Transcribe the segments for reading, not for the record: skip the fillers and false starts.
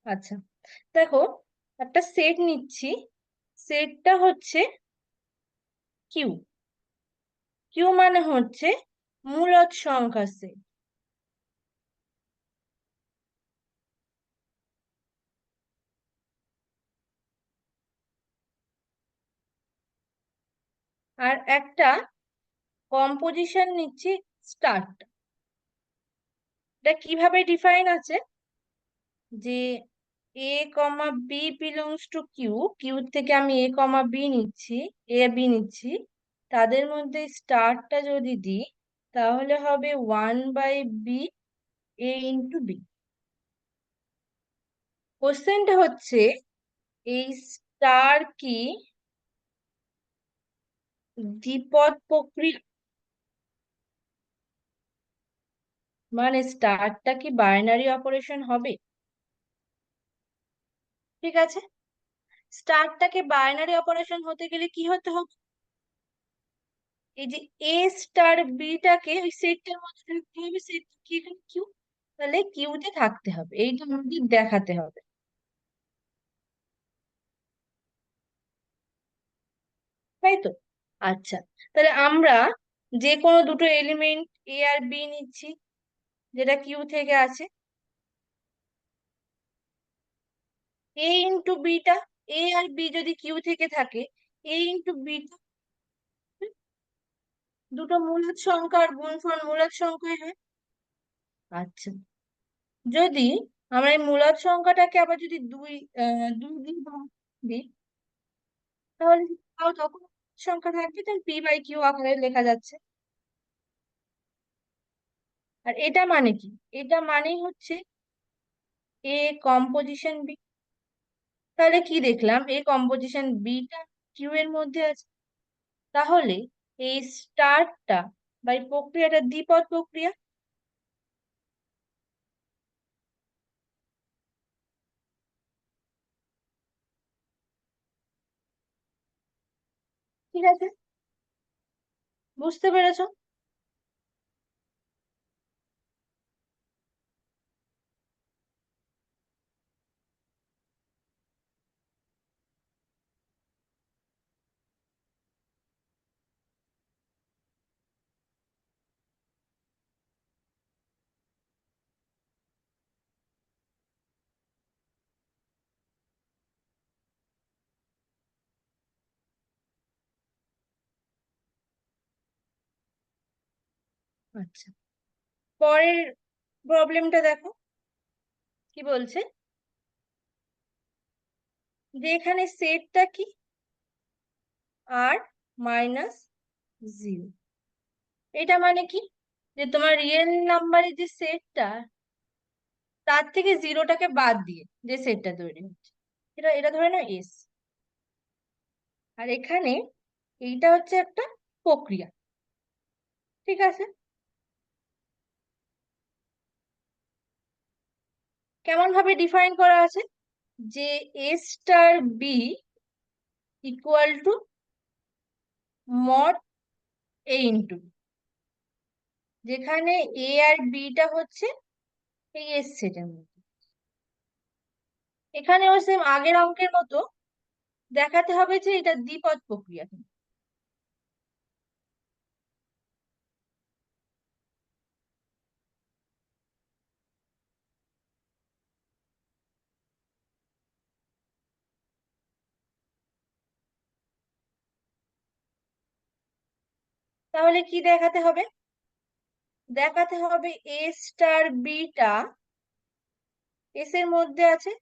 আচ্ছা, দেখো, একটা সেট নিচ্ছি। সেটটা হচ্ছে কিউ। কিউ মানে হচ্ছে মূলদ সংখ্যা সেট। আর একটা কম্পোজিশন নিচ্ছি স্টার্ট। এটা কিভাবে ডিফাইন আছে যে A comma B belongs to Q, Q থেকে আমি এ কমা বি নিচ্ছি, এ বি নিচ্ছি, তাদের মধ্যে স্টারটা যদি দিই তাহলে হবে 1/b এ ইন্টু বি। কোশ্চেনটা হচ্ছে এই স্টার কি দ্বিপদ প্রক্রিয়া, মানে স্টারটা কি বাইনারি অপারেশন হবে? ঠিক আছে, স্টারটাকে বাইনারি অপারেশন হতে গেলে কি হতে হবে? এই যে এ স্টার বিটাকে ওই সেটটার মধ্যে থাকতে হবে। সেট কি, এখানে কিউ, তাহলে কিউতে থাকতে হবে, এইটা আমাদের দেখাতে হবে। তাই তো? আচ্ছা, তাহলে আমরা যে কোনো দুটো এলিমেন্ট এ আর বি নিচ্ছি, যেটা কিউ থেকে আছে। এ ইন্টু বিটা, এ আর বি যদি কিউ থেকে থাকে, এ ইন্টু বিটা দুটো মূলদ সংখ্যার গুণফল মূলদ সংখ্যায় হয়। আচ্ছা, যদি আমরা এই মূলদ সংখ্যাটাকে আবার যদি দুই দিয়ে ভাগ দিই, তাহলে তাও তখন সংখ্যা থাকবে, তখন পি বাই কিউ আকারে লেখা যাচ্ছে। আর এটা মানে কি? এটা মানেই হচ্ছে এ কম্পোজিশন বি। তাহলে কি দেখলাম, এ কম্পোজিশন বিটা কিউ এর মধ্যে আছে। তাহলে এই স্টারটা বা এই প্রক্রিয়াটা দ্বিপদ প্রক্রিয়া। ঠিক আছে, বুঝতে পেরেছো? আচ্ছা, পরের প্রবলেমটা দেখো কি বলছে, যে এখানে সেটটা কি আর মাইনাস জিরো। এটা মানে কি, যে তোমার রিয়েল নাম্বারের যে সেটটা, তার থেকে জিরোটাকে বাদ দিয়ে যে সেটটা তৈরি হচ্ছে, এটা এটা ধরে নাও এস। আর এখানে এইটা হচ্ছে একটা প্রক্রিয়া। ঠিক আছে, কেমন ভাবে ডিফাইন করা আছে, যে A star B equal to mod A into, যেখানে এ আর বিটা হচ্ছে এই এস সেটের মধ্যে। এখানেও সেম আগের অঙ্কের মতো দেখাতে হবে যে এটা দ্বিপদ প্রক্রিয়া। তাহলে কি দেখাতে হবে? দেখাতে হবে এ স্টার বিটা এস এর মধ্যে আছে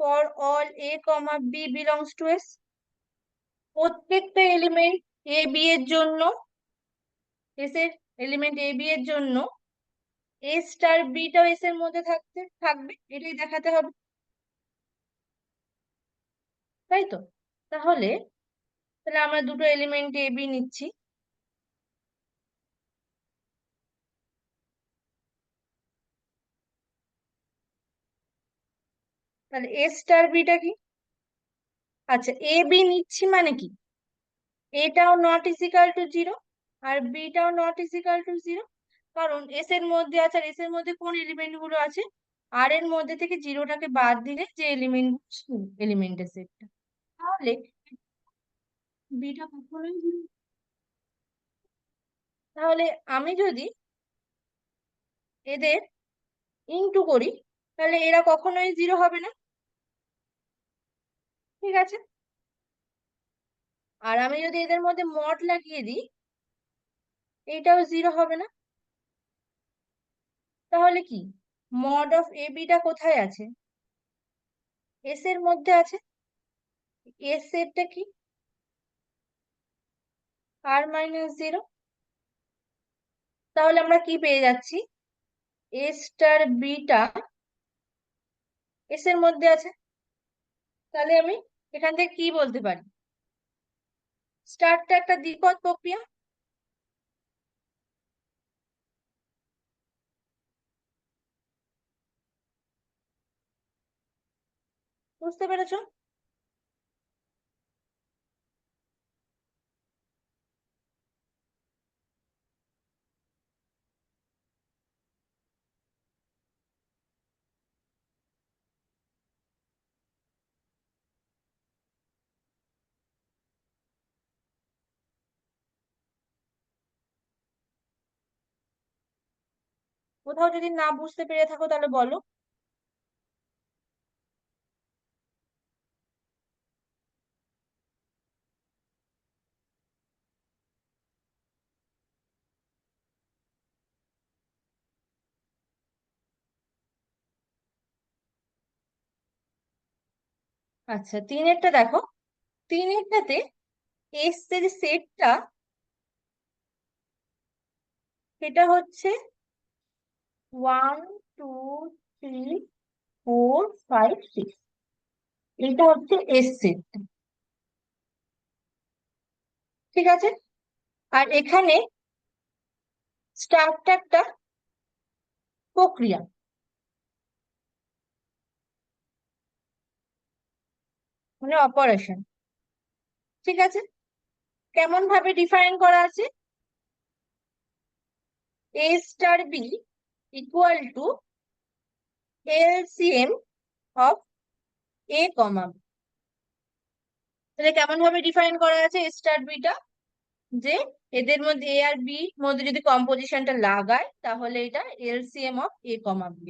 for all a comma B belongs to S. প্রত্যেকটা এলিমেন্ট এ বি এর জন্য, এস এর এলিমেন্ট এ বি এর জন্য এ স্টার বিটাও এস এর মধ্যে থাকবে, এটাই দেখাতে হবে। তাই তো? তাহলে তাহলে আমরা দুটো এলিমেন্ট এ বি নিচ্ছি। তাহলে এ স্টার বিটা কি? আচ্ছা, এ বি নিচ্ছি মানে কি, এটাও নট ইজিক্যাল টু জিরো আর বিটাও নট ইজিক্যাল টু জিরো। কারণ এস এর মধ্যে আছে, আর এস এর মধ্যে কোন এলিমেন্ট গুলো আছে, আর এর মধ্যে থেকে জিরোটাকে বাদ দিলে যে এলিমেন্টের সেটটা, তাহলে বিটা কখনোই zero। তাহলে আমি যদি এদের ইনটু করি তাহলে এরা কখনোই জিরো হবে না, ঠিক আছে। আর আমি যদি এদের মধ্যে মড লাগিয়ে দিই, এইটাও জিরো হবে না। তাহলে কি, মড অফ এ বিটা কোথায় আছে? এস এর মধ্যে আছে। এস সেটটা কি? আর মাইনাস জিরো। তাহলে আমরা কি পেয়ে যাচ্ছি, এ স্টার বিটা এস এর মধ্যে আছে। তাহলে আমি এখান থেকে কি বলতে পারি, স্টারটা একটা দ্বিপদ প্রক্রিয়া। বুঝতে পেরেছো? কোথাও যদি না বুঝতে পেরে থাকো তাহলে বলো। আচ্ছা, তিনেরটা দেখো। তিনেরটাতে এস এর সেটটা, সেটা হচ্ছে 1 2 3 4 5 6। এটা হচ্ছে এস সেট, ঠিক আছে। আর এখানে স্টারটা একটা প্রক্রিয়া, মানে অপারেশন, ঠিক আছে। কেমন ভাবে ডিফাইন করা আছে, A star B equal to LCM of A comma. তাহলে কেমন ভাবে ডিফাইন করা আছে এ স্টার বিটা, যে এদের মধ্যে এ আর বি মধ্যে যদি কম্পোজিশনটা লাগায় তাহলে এটা LCM of A comma b,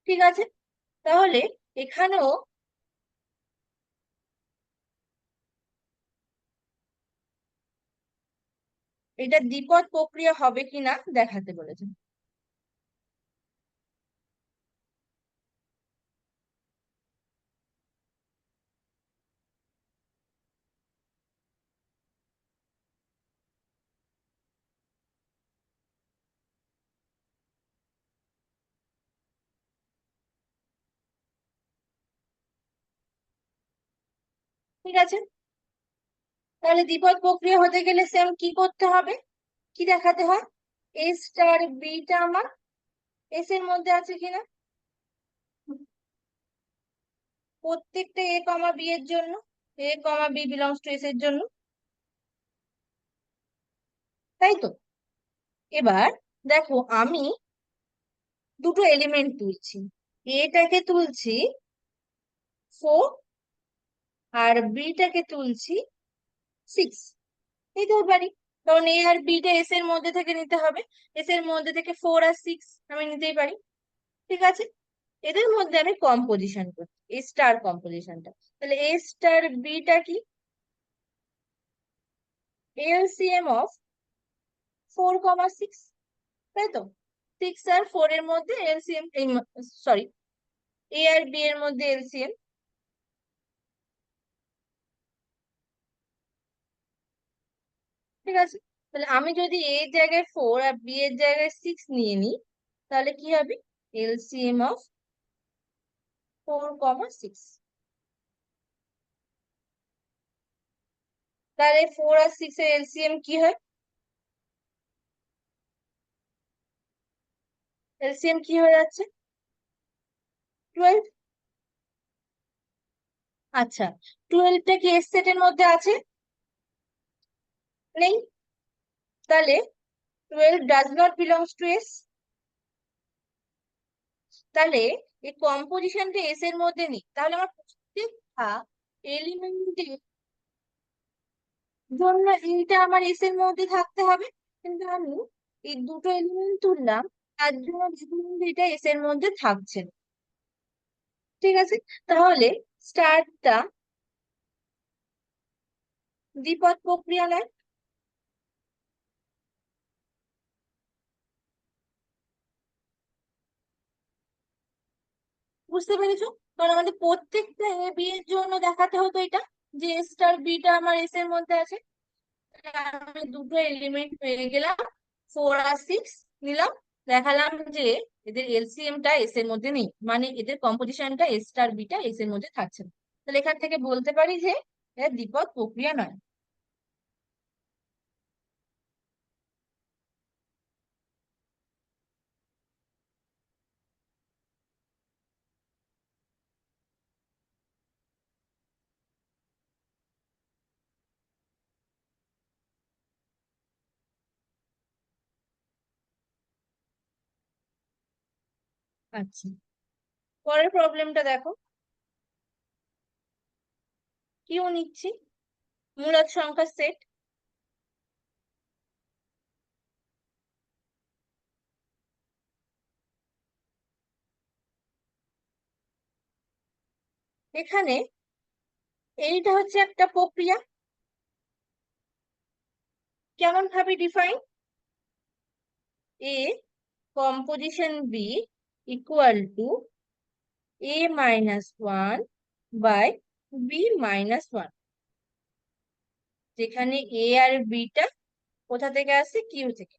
ঠিক আছে। তাহলে এখানেও এটা দ্বিপদ প্রক্রিয়া হবে কিনা দেখাতে বলেছে। ঠিক আছে, তাহলে দ্বিপদ প্রক্রিয়া হতে গেলে সেম কি করতে হবে, কি দেখাতে হয়, এ স্টার বিটা আমার এস এর মধ্যে আছে কিনা, প্রত্যেকটা এ কমা বি এর জন্য, এ comma B belongs to S এর জন্য, তাই তো। এবার দেখো আমি দুটো এলিমেন্ট তুলছি, এটাকে তুলছি 4 আর বিটাকে তুলছি 6, নিতে পারি, কারণ এ আর বিটা এস এর মধ্যে থেকে নিতে হবে। এস এর মধ্যে থেকে 4 আর 6 আমি নিতেই পারি, ঠিক আছে। এদের মধ্যে আমি কম্পোজিশন করছি, এ স্টার কম্পোজিশনটা। তাহলে এ স্টার বিটা কি, এলসিএম অফ 4 কমা 6, তাই তো। 6 আর 4 এর মধ্যে এলসিএম, সরি, এ আর বি এর মধ্যে এলসিএম, ঠিক আছে। তাহলে আমি যদি এ এর জায়গায় 4 আর বি এর জায়গায় 6 নিয়ে নিই তাহলে কি হবে, এলসিএম অফ 4 কমা 6। তাহলে 4 আর 6 এর এলসিএম কি হয়, এলসিএম কি হয়ে যাচ্ছে, 12। আচ্ছা, 12টা কি এস সেটের মধ্যে আছে? নেই। তাহলে 12 does not belongs to S. তাহলে এই কম্পোজিশনটা এস এর মধ্যে নেই, তাহলে আমার প্রত্যেকটা এলিমেন্টের জন্য এইটা আমার এস এর মধ্যে থাকতে হবে। কিন্তু আমি এই দুটো এলিমেন্ট তুললাম, তার জন্য দেখুন যে এটা এস এর মধ্যে থাকছে না। ঠিক আছে, তাহলে স্টারটা দ্বিপদ প্রক্রিয়া নয়। বুঝতে পেরেছো? কারণ আমাদের প্রত্যেকটা এ বি এর জন্য দেখাতে হতো এটা, যে এ স্টার বিটা আমার এস এর মধ্যে আছে। আমি দুটো এলিমেন্ট পেয়ে গেলাম, 4 আর 6 নিলাম, দেখালাম যে এদের এলসিএম টা এস এর মধ্যে নেই, মানে এদের কম্পোজিশনটা এস স্টার বিটা এস এর মধ্যে থাকছে না। তাহলে এখান থেকে বলতে পারি যে এটা দ্বিপদ প্রক্রিয়া নয়। আচ্ছা, পরের প্রবলেমটা দেখো। কিউ নিচ্ছি, মূলদ সংখ্যার সেট। এখানে এইটা হচ্ছে একটা প্রক্রিয়া। কেমন ভাবে define? A composition B equal to a-1 by b-1, যেখানে এ আর বিটা কোথা থেকে আসছে? কিউ থেকে।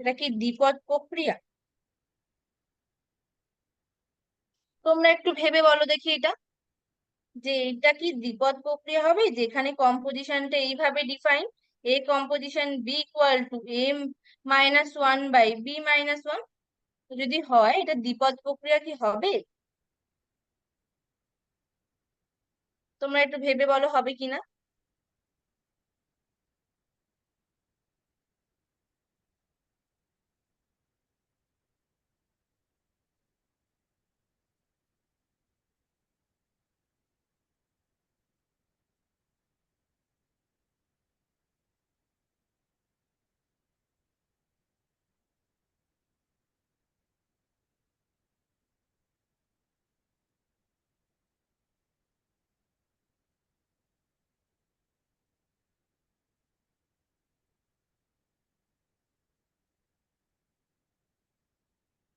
এটা কি দ্বিপদ প্রক্রিয়া? তোমরা একটু ভেবে বলো দেখি এটা, যে এটা কি দ্বিপদ প্রক্রিয়া হবে যেখানে কম্পোজিশনটা এইভাবে define, a composition B equal to a-1 by b-1? যদি হয় এটা দ্বিপদ প্রক্রিয়া কি হবে? তোমরা একটু ভেবে বলো হবে কিনা।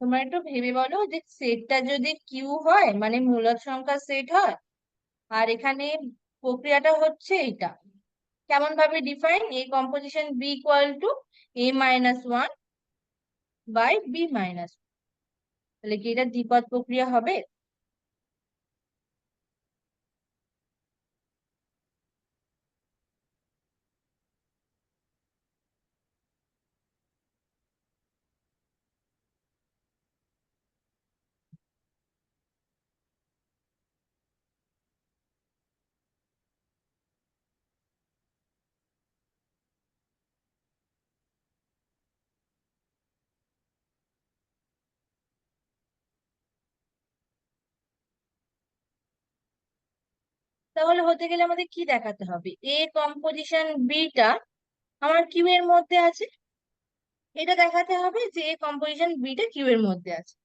তোমরা একটু ভেবে বলো যে সেটটা যদি কিউ হয়, মানে মূলদ সংখ্যার সেট হয়, আর এখানে প্রক্রিয়াটা হচ্ছে এইটা, কেমন ভাবে define? A composition B equal to a-1 by b-1, তাহলে কি এটা দ্বিপদ প্রক্রিয়া হবে? তাহলে হতে গেলে আমাদের কি দেখাতে হবে? এ কম্পোজিশন বিটা আমার কিউ এর মধ্যে আছে, এটা দেখাতে হবে যে এ কম্পোজিশন বিটা কিউ এর মধ্যে আছে।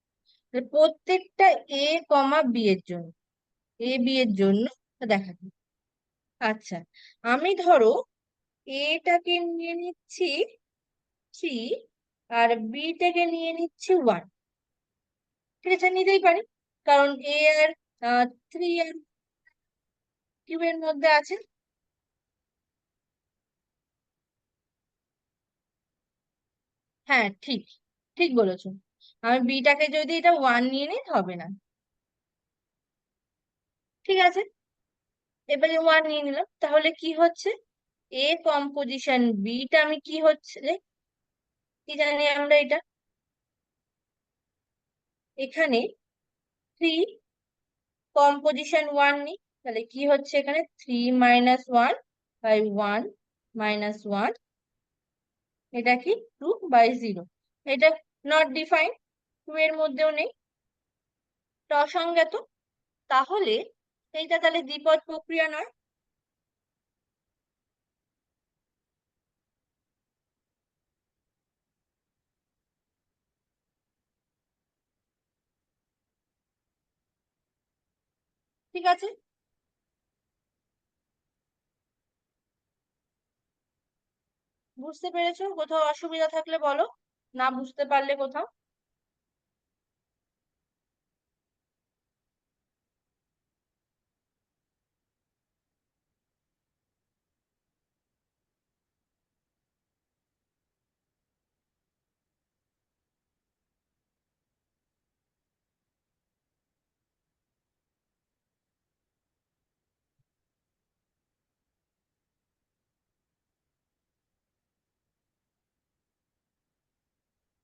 তাহলে প্রত্যেকটা এ কমা বি এর জন্য, এ বি এর জন্য দেখাতে হবে। আচ্ছা, আমি ধরো এটাকে নিয়ে নিচ্ছি 3, আর বিটাকে নিয়ে নিচ্ছি 1। ঠিক আছে, নিতেই পারি, কারণ এ আর 3 আর কিউ এর মধ্যে আছে। হ্যাঁ, ঠিক, ঠিক বলেছো। আমি বিটাকে যদি এটা 1 নিয়ে নিই হবে না। ঠিক আছে, এবারে 1 নিয়ে নিলাম, তাহলে কি হচ্ছে? এ কম্পোজিশন বিটা আমি কি হচ্ছে রে, কি জানি আমরা এটা, এখানে 3 কম্পোজিশন 1 নিই, তাহলে কি হচ্ছে এখানে 3 - 1 বাই 1 - 1, এটা কি 2/0, এটা নট ডিফাইন, 2 এর মধ্যেও নেই, অসংজ্ঞাত। তাহলে এইটা তাহলে দ্বিপদ প্রক্রিয়া নয়। ঠিক আছে, বুঝতে পেরেছো? কোথাও অসুবিধা থাকলে বলো, না বুঝতে পারলে কোথাও।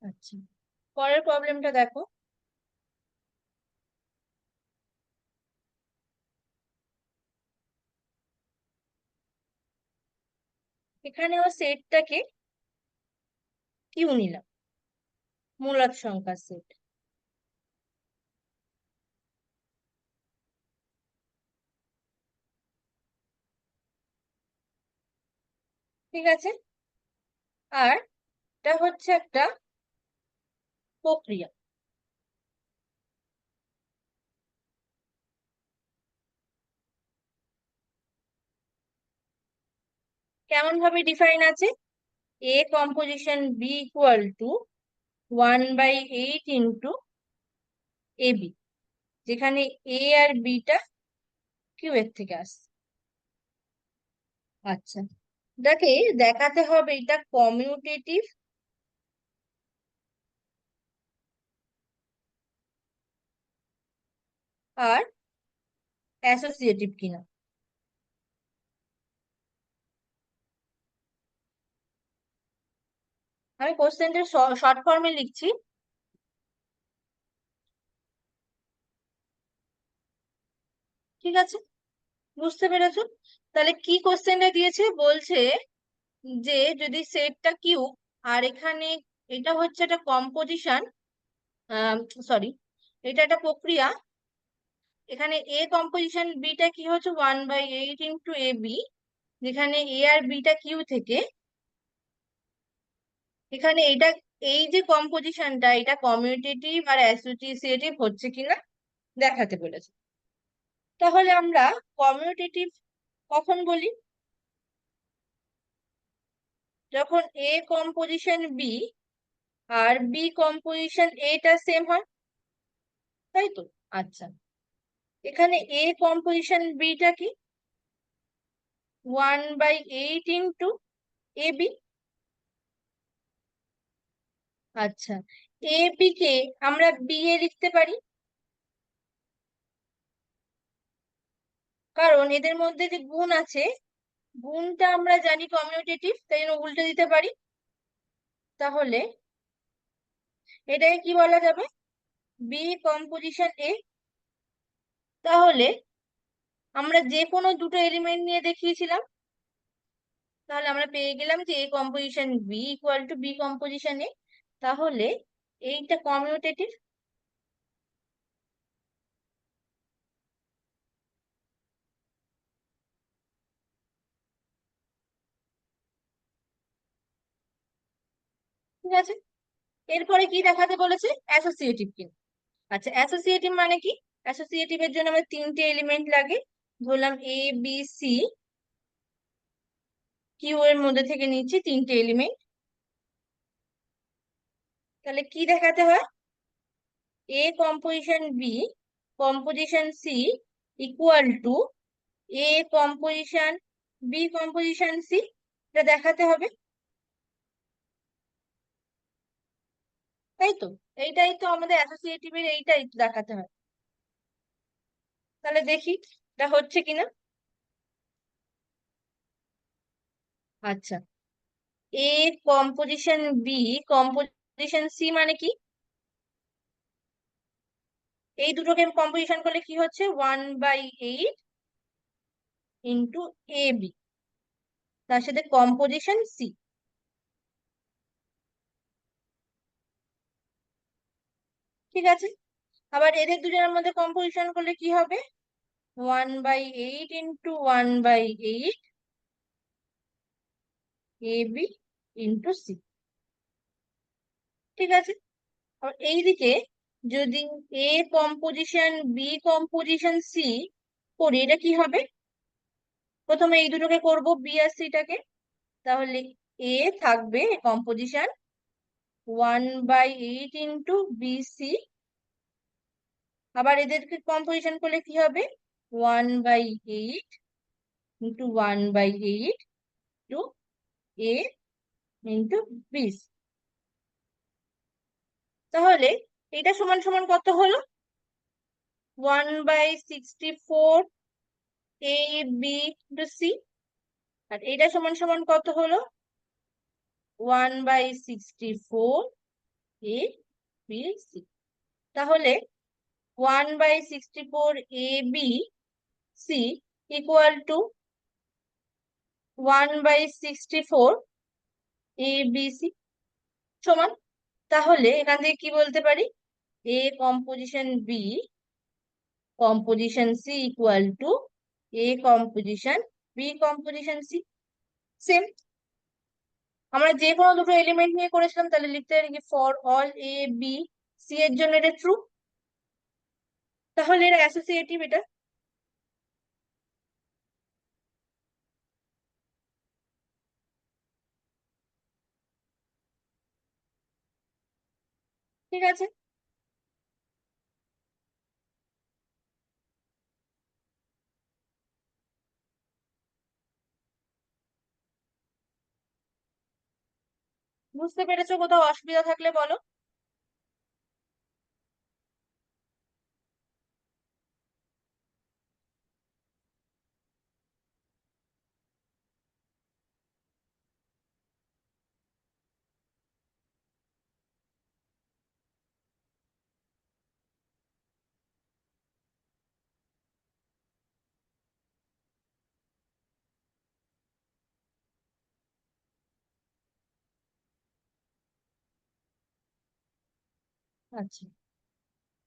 আচ্ছা, পরের প্রবলেমটা দেখো। এখানেও সেটটাকে কিউ নিলাম, মূলদ সংখ্যার সেট। ঠিক আছে, আর এটা হচ্ছে একটা প্রক্রিয়া। কেমন ভাবে ডিফাইন আছে? A composition B equal to 1/8 into a b, যেখানে এ আর বিটা কিউ এর থেকে আসছে। আচ্ছা, এটাকে দেখাতে হবে এটা কমিউটেটিভ আর অ্যাসোসিয়েটিভ কিনা। আমি কোশ্চেনটা শর্ট ফর্মে লিখছি। ঠিক আছে, বুঝতে পেরেছো? তাহলে কি কোশ্চেনটা দিয়েছে, বলছে যে যদি সেটটা কিউ আর এখানে এটা হচ্ছে একটা কম্পোজিশন, সরি, এটা একটা প্রক্রিয়া, এখানে এ কম্পোজিশন বিটা কি হচ্ছে 1/8 ইন্টু এ বি, যেখানে এ আর বিটা কিউ থেকে, এখানে এটা এই যে কম্পোজিশনটা এটা কমিউটেটিভ আর অ্যাসোসিয়েটিভ হচ্ছে কিনা দেখাতে বলেছে। তাহলে আমরা কমিউটেটিভ কখন বলি? যখন এ কম্পোজিশন বি আর বি কম্পোজিশন এটা সেম হয়, তাই তো? আচ্ছা, এখানে এ কম্পোজিশন বিটা কি 1/8 ইন্টু এ বি। আচ্ছা, এ বি কে আমরা বি এ লিখতে পারি, কারণ এদের মধ্যে যে গুণ আছে, গুণটা আমরা জানি কমিউটেটিভ, তাই জন্য উল্টে দিতে পারি। তাহলে এটাকে কি বলা যাবে? B composition A. তাহলে আমরা যে কোনো দুটো এলিমেন্ট নিয়ে দেখিয়েছিলাম, তাহলে আমরা পেয়ে গেলাম যে A composition B equal to B composition A. তাহলে এইটা কমিউটেটিভ। ঠিক আছে, এরপরে কি দেখাতে বলেছে? অ্যাসোসিয়েটিভ কি। আচ্ছা, অ্যাসোসিয়েটিভ মানে কি? অ্যাসোসিয়েটিভ এর জন্য আমাদের তিনটে এলিমেন্ট লাগে, ধরলাম এ বি সি, কিউ এর মধ্যে থেকে নিচ্ছি তিনটে এলিমেন্ট। তাহলে কি দেখাতে হয়? A composition B composition C equal to A composition B composition c, এটা দেখাতে হবে, তাই তো? এইটাই তো আমাদের অ্যাসোসিয়েটিভ এর, এইটাই তো দেখাতে হয়। তাহলে দেখি এটা হচ্ছে কিনা। আচ্ছা, a composition B composition c মানে কি? এই দুটোকে কম্পোজিশন করলে কি হচ্ছে? 1/8 ইন্টু এ বি, তার সাথে কম্পোজিশন সি। ঠিক আছে, আবার এদের দুজনের মধ্যে কম্পোজিশন করলে কি হবে? 1/8 ইন্টু 1/8 AB ইন্টু সি। ঠিক আছে, আর এইদিকে যদি a composition B composition c করি, এটা কি হবে? প্রথমে এই দুটোকে করব, বি আর সিটাকে। তাহলে এ থাকবে কম্পোজিশন 1/8 ইন্টু বিসি, আবার এদেরকে কম্পোজিশন করলে কি হবে? 1/8 ইন্টু 1/8 টু এ ইন্টু বিসি। তাহলে এটা সমান সমান কত হলো? 1/64 এ বি ইন্টু সি। আর এটা সমান সমান কত হলো? 1/64 এ বি সি। তাহলে 1/64 A B C equal to 1/64 A B C সমান। তাহলে এখান থেকে কি বলতে পারি? A composition B composition C equal to A composition B composition C. Same, আমরা যে কোনো দুটো এলিমেন্ট নিয়ে করেছিলাম, তাহলে লিখতে পারি কি for all a B c এর জন্য এটা ট্রু। তাহলে এটা অ্যাসোসিয়েটিভ, এটা। ঠিক আছে, বুঝতে পেরেছো? কোথাও অসুবিধা থাকলে বলো। আচ্ছা,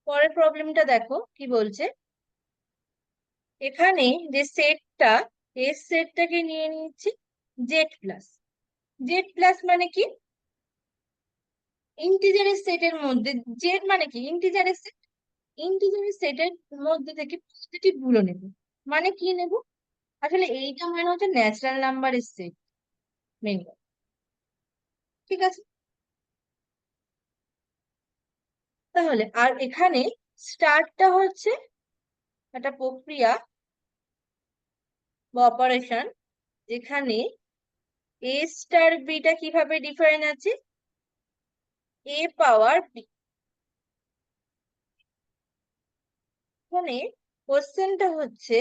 পরের প্রবলেমটা দেখো কি বলছে। এখানে যে সেটটা, এস সেটটাকে নিয়ে নিচ্ছি জেড প্লাস। জেড প্লাস মানে কি? ইন্টিজারের সেটের মধ্যে, জেড মানে কি? ইন্টিজারের সেট। ইন্টিজারের সেটের মধ্যে থেকে পজিটিভ গুলো নেব। মানে কি নেব? আসলে এইটা মানে হচ্ছে ন্যাচারাল নাম্বারের সেট, মেন। ঠিক আছে, তাহলে আর এখানে স্টারটা হচ্ছে একটা প্রক্রিয়া বা অপারেশন, যেখানে এ স্টার বিটা কিভাবে ডিফারেন্ট আছে? এ পাওয়ার বি। এখানে কোশ্চেনটা হচ্ছে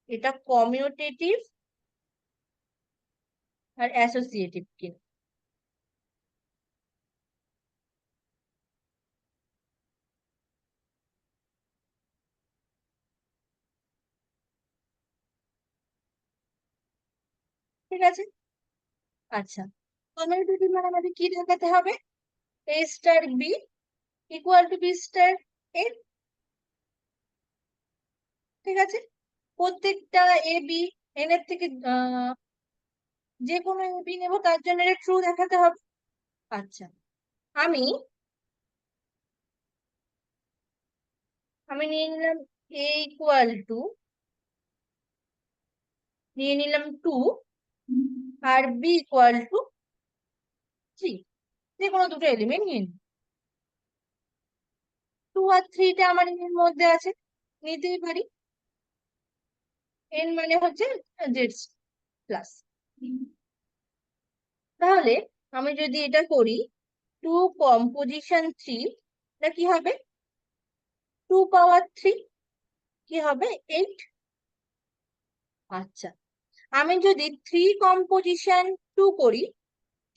এটা কমিউটেটিভ আর অ্যাসোসিয়েটিভ কিনা। ঠিক আছে, আচ্ছা, কমিউটেটিভ মানে আমাদের কি দেখাতে হবে? A star B equal to B star A. ঠিক আছে, প্রত্যেকটা এ বি এন এর থেকে যে কোনো এ বি নেবো, তার জন্য এটা ট্রু দেখাতে হবে। আচ্ছা, আমি আমি নিয়ে নিলাম এ ইকুয়াল টু, নিয়ে নিলাম 2, আর বি ইকুয়াল টু 3। যে কোনো দুটো এলিমেন্ট নিয়ে নিই। 2 আর 3টা আমার এর মধ্যে আছে, নিতেই পারি। এন মানে হচ্ছে জেড প্লাস। তাহলে আমি যদি এটা করি 2 কম্পোজিশন 3, এটা কি হবে? 2 পাওয়ার 3 কি হবে? 8। আচ্ছা, আমি যদি 3 কম্পোজিশন 2 করি,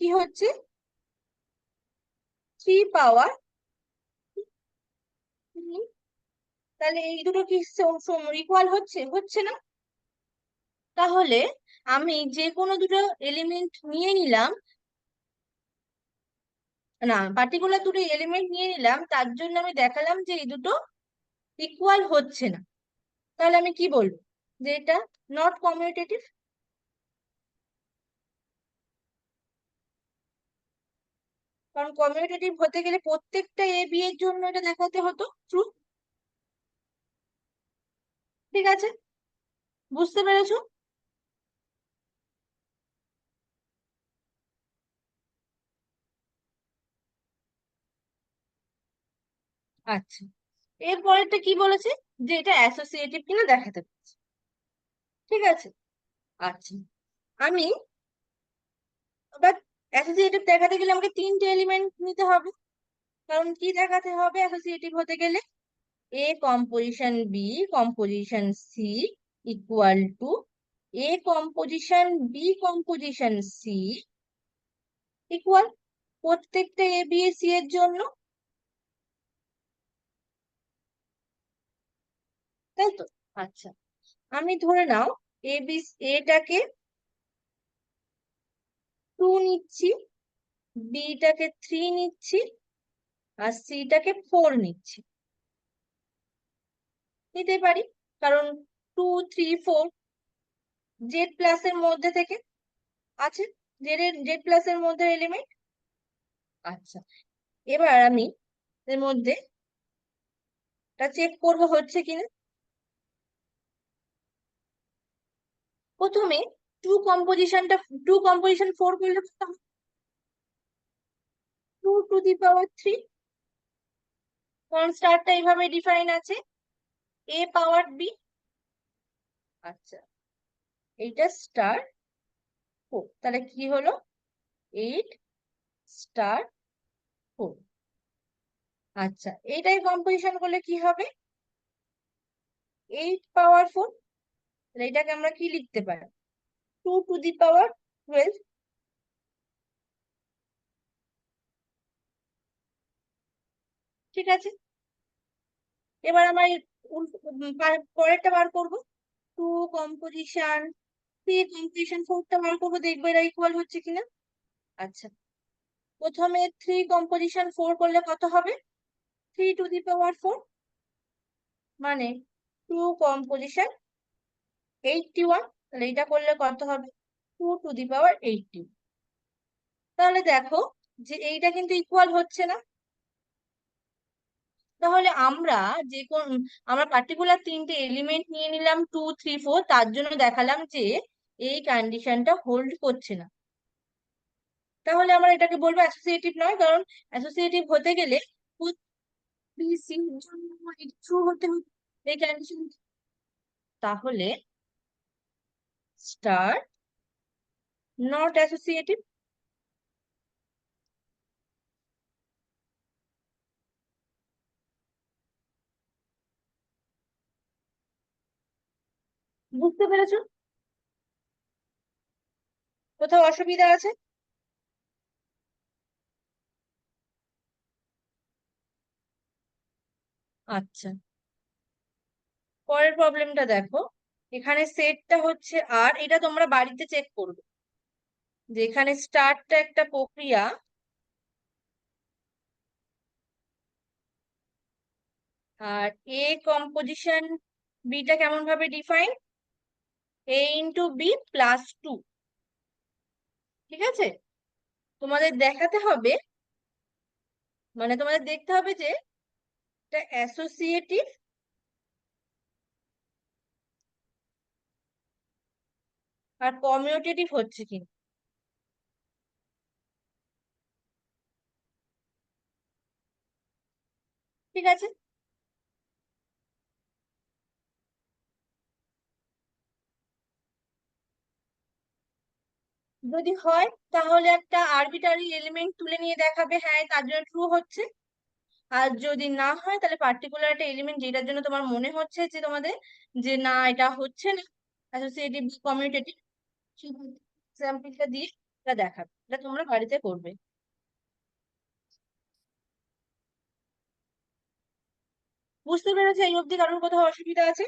কি হচ্ছে? 3 পাওয়ার 3। তাহলে এই দুটো কি ইকুয়াল হচ্ছে? হচ্ছে না। তাহলে আমি যে কোনো দুটো এলিমেন্ট নিয়ে নিলাম, না, পার্টিকুলার দুটো এলিমেন্ট নিয়ে নিলাম, তার জন্য আমি দেখালাম যে এই দুটো ইকুয়াল হচ্ছে না। তাহলে আমি কি বলবো? যে এটা নট কমিউটেটিভ। কারণ কমিউটেটিভ হতে গেলে প্রত্যেকটা এ বি এর জন্য এটা দেখাতে হতো ট্রু। ঠিক আছে, বুঝতে পেরেছো? আচ্ছা, এরপরেরটা কি বলেছে? যে এটা অ্যাসোসিয়েটিভ কিনা দেখাতে বলেছে। ঠিক আছে, আচ্ছা, আমি এবার অ্যাসোসিয়েটিভ দেখাতে গেলে আমাকে তিনটে এলিমেন্ট নিতে হবে। কারণ কি দেখাতে হবে অ্যাসোসিয়েটিভ হতে গেলে? A composition B composition C equal to A composition B composition C equal প্রত্যেকটা এ বি সি এর জন্য। তাই তো? আচ্ছা, আমি ধরে নাও এ বি এটাকে 2 নিচ্ছি, বিটাকে 3 নিচ্ছি, আর সিটাকে 4 নিচ্ছি। নিতে পারি, কারণ 2 3 4 জেড প্লাস এর মধ্যে থেকে আছে, জেড প্লাস এর মধ্যে এলিমেন্ট। আচ্ছা, এবার আমি এর মধ্যে চেক করব হচ্ছে কিনা। প্রথমে টু কম্পোজিশন 4 করলে 2 টু দি পাওয়ার 3। কারণ স্টারটা এইভাবে ডিফাইন আছে, এ পাওয়ার বি। আচ্ছা, এইটা স্টার 4, তাহলে কি হলো? 8 স্টার 4। আচ্ছা, এইটাই কম্পোজিশন করলে কি হবে? 8 পাওয়ার 4। তাহলে এটাকে আমরা কি লিখতে পারি? 2 টু দি পাওয়ার 12। ঠিক আছে, এবার আমার পরেরটা বার করবো। 2 কম্পোজিশন 3 কম্পোজিশন 4টা বার করবো, দেখবো এরা ইকুয়াল হচ্ছে কিনা। আচ্ছা, প্রথমে 3 কম্পোজিশন 4 করলে কত হবে? 3 টু দি পাওয়ার 4, মানে 2 কম্পোজিশন 81। তাহলে এটা করলে কত হবে? 2 টু দি পাওয়ার 80। তাহলে দেখো যে এইটা কিন্তু ইকুয়াল হচ্ছে না। তাহলে আমরা পার্টিকুলার তিনটে এলিমেন্ট নিয়ে নিলাম 2 3 4, তার জন্য দেখালাম যে এই কন্ডিশনটা হোল্ড করছে না। তাহলে আমরা এটাকে বলবো অ্যাসোসিয়েটিভ নয়, কারণ অ্যাসোসিয়েটিভ হতে গেলে বিসি জন্য ট্রু হতে হবে এই কন্ডিশন। তাহলে স্টার নট অ্যাসোসিয়েটিভ। বুঝতে পেরেছো? কোথাও অসুবিধা আছে? আচ্ছা, পরের প্রবলেমটা দেখো। এখানে সেটটা হচ্ছে আর, এটা তোমরা বাড়িতে চেক করবে যে এখানে স্টারটা একটা প্রক্রিয়া, আর এ কম্পোজিশন বিটা কেমন ভাবে ডিফাইন? এ ইন্টু বি প্লাস 2। ঠিক আছে, তোমাদের দেখাতে হবে, মানে তোমাদের দেখতে হবে যে এটা অ্যাসোসিয়েটিভ আর কমিউটেটিভ হচ্ছে কিনা। ঠিক আছে, যদি হয় তাহলে একটা আরবিটারি এলিমেন্ট তুলে নিয়ে দেখাবে হ্যাঁ তার জন্য ট্রু হচ্ছে। আর যদি না হয় তাহলে পার্টিকুলার একটা এলিমেন্ট যেটার জন্য তোমার মনে হচ্ছে যে তোমাদের যে না এটা হচ্ছে না অ্যাসোসিয়েটিভ কমিউটেটিভ, সেই এক্সাম্পলটা দিয়ে এটা দেখাবে। এটা তোমরা বাড়িতে করবে। বুঝতে পেরেছো এই অবধি? কারোর কোথাও অসুবিধা আছে?